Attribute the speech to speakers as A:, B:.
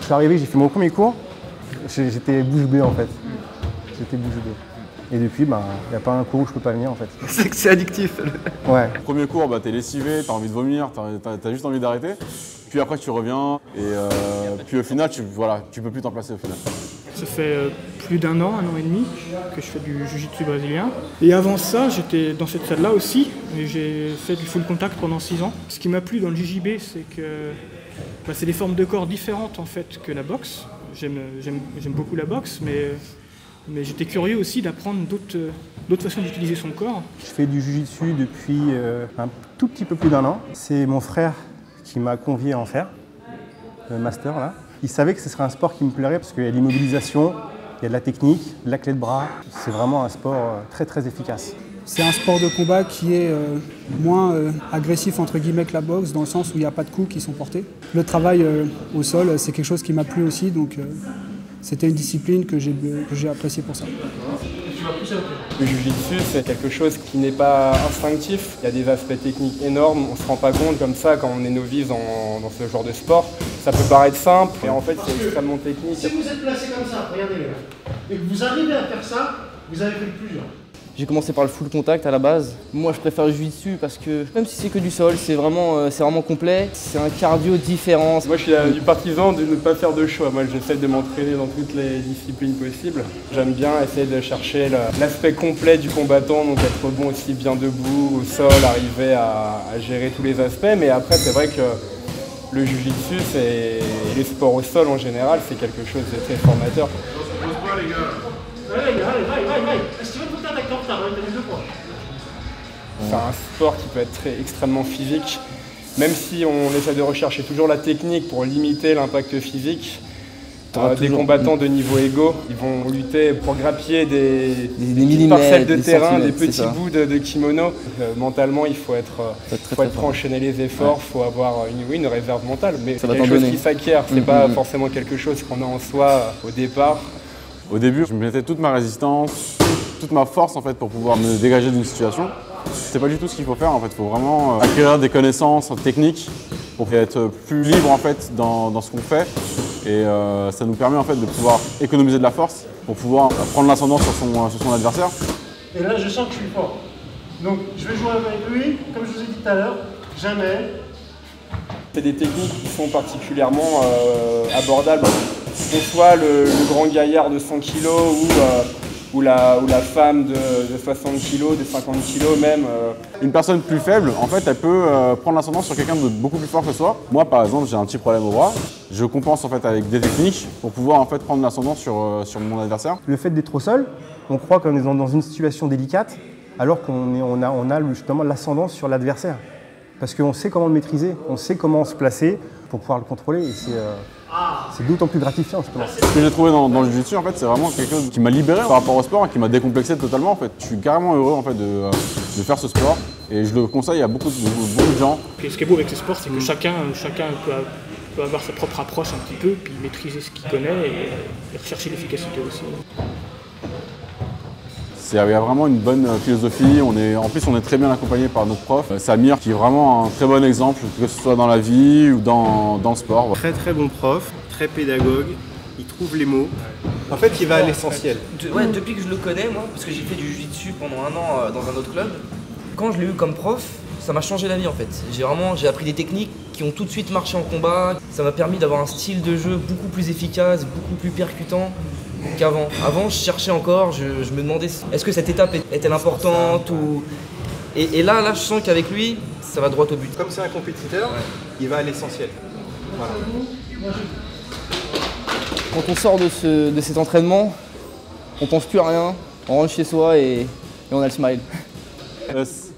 A: suis arrivé, j'ai fait mon premier cours, j'étais bouche bée en fait. J'étais bouche bée. Et depuis, il n'y a pas un cours où je peux pas venir en fait.
B: C'est que c'est addictif.
A: Ouais.
C: Premier cours, t'es lessivé, t'as envie de vomir, t'as juste envie d'arrêter. Puis après tu reviens et puis au final, tu peux plus t'en placer au final.
D: Ça fait plus d'1 an, 1 an et demi que je fais du jiu-jitsu brésilien. Et avant ça, j'étais dans cette salle-là aussi. Et j'ai fait du full contact pendant 6 ans. Ce qui m'a plu dans le JJB, c'est que c'est des formes de corps différentes en fait que la boxe. J'aime beaucoup la boxe, mais j'étais curieux aussi d'apprendre d'autres façons d'utiliser son corps.
A: Je fais du jiu-jitsu depuis un tout petit peu plus d'1 an. C'est mon frère qui m'a convié à en faire, le master là. Il savait que ce serait un sport qui me plairait parce qu'il y a de l'immobilisation, il y a de la technique, de la clé de bras. C'est vraiment un sport très très efficace.
E: C'est un sport de combat qui est moins agressif entre guillemets que la boxe, dans le sens où il n'y a pas de coups qui sont portés. Le travail au sol, c'est quelque chose qui m'a plu aussi, donc c'était une discipline que j'ai appréciée pour ça.
B: Le jiu-jitsu, c'est quelque chose qui n'est pas instinctif. Il y a des aspects techniques énormes, on ne se rend pas compte comme ça quand on est novice dans ce genre de sport. Ça peut paraître simple, mais en fait c'est extrêmement technique.
F: Si vous êtes placé comme ça, regardez là, et que vous arrivez à faire ça, vous avez fait le plus dur.
G: J'ai commencé par le full contact à la base. Moi je préfère le jiu-jitsu parce que même si c'est que du sol, c'est vraiment complet. C'est un cardio différent.
B: Moi je suis du partisan de ne pas faire de choix. Moi j'essaie de m'entraîner dans toutes les disciplines possibles. J'aime bien essayer de chercher l'aspect complet du combattant, donc être bon aussi bien debout, au sol, arriver à gérer tous les aspects. Mais après c'est vrai que le jiu-jitsu et les sports au sol en général, c'est quelque chose de très formateur.
F: Allez, est-ce que tu veux tout avec ton retard, t'as mis 2 points.
B: C'est un sport qui peut être extrêmement physique, même si on essaie de rechercher toujours la technique pour limiter l'impact physique. Des combattants de niveau égaux, ils vont lutter pour grappiller des parcelles de terrain, des petits bouts de kimono. Mentalement, il faut être prêt à enchaîner les efforts, il faut avoir une réserve mentale, mais c'est quelque chose qui s'acquiert, c'est pas forcément quelque chose qu'on a en soi au départ.
C: Au début, je mettais toute ma résistance, toute ma force en fait pour pouvoir me dégager d'une situation. C'est pas du tout ce qu'il faut faire en fait, il faut vraiment acquérir des connaissances techniques pour être plus libre en fait dans ce qu'on fait. Et ça nous permet en fait de pouvoir économiser de la force pour pouvoir prendre l'ascendant sur son adversaire.
F: Et là, je sens que je suis fort. Donc, je vais jouer avec lui, comme je vous ai dit tout à l'heure, jamais.
B: C'est des techniques qui sont particulièrement abordables. Que ce soit le grand gaillard de 100 kg ou la femme de 60 kg, de 50 kg même.
C: Une personne plus faible, en fait, elle peut prendre l'ascendant sur quelqu'un de beaucoup plus fort que soi. Moi, par exemple, j'ai un petit problème au bras. Je compense en fait avec des techniques pour pouvoir en fait prendre l'ascendant sur mon adversaire.
A: Le fait d'être au sol, on croit qu'on est dans une situation délicate, alors qu'on a justement l'ascendant sur l'adversaire. Parce qu'on sait comment le maîtriser, on sait comment se placer pour pouvoir le contrôler. Et c'est d'autant plus gratifiant justement.
C: Ce que j'ai trouvé dans le jiu-jitsu, en fait, c'est vraiment quelque chose qui m'a libéré par rapport au sport et qui m'a décomplexé totalement. En fait. Je suis carrément heureux en fait, de faire ce sport et je le conseille à beaucoup de gens.
D: Et ce qui est beau avec ce sport, c'est que chacun peut avoir sa propre approche un petit peu, puis maîtriser ce qu'il connaît et rechercher l'efficacité aussi.
C: Il y a vraiment une bonne philosophie, en plus on est très bien accompagné par notre prof, Samir, qui est vraiment un très bon exemple, que ce soit dans la vie ou dans le sport.
H: Très très bon prof, très pédagogue, il trouve les mots. En fait, il va à l'essentiel.
G: Depuis que je le connais, moi, parce que j'ai fait du jiu-jitsu pendant 1 an dans un autre club, quand je l'ai eu comme prof, ça m'a changé la vie en fait. J'ai appris des techniques qui ont tout de suite marché en combat, ça m'a permis d'avoir un style de jeu beaucoup plus efficace, beaucoup plus percutant qu'avant. Avant, je cherchais encore, je me demandais est-ce que cette étape est-elle importante ou... Et là, je sens qu'avec lui, ça va droit au but.
H: Comme c'est un compétiteur, il va à l'essentiel. Voilà.
G: Quand on sort de cet entraînement, on pense plus à rien, on rentre chez soi et on a le smile.
C: Yes.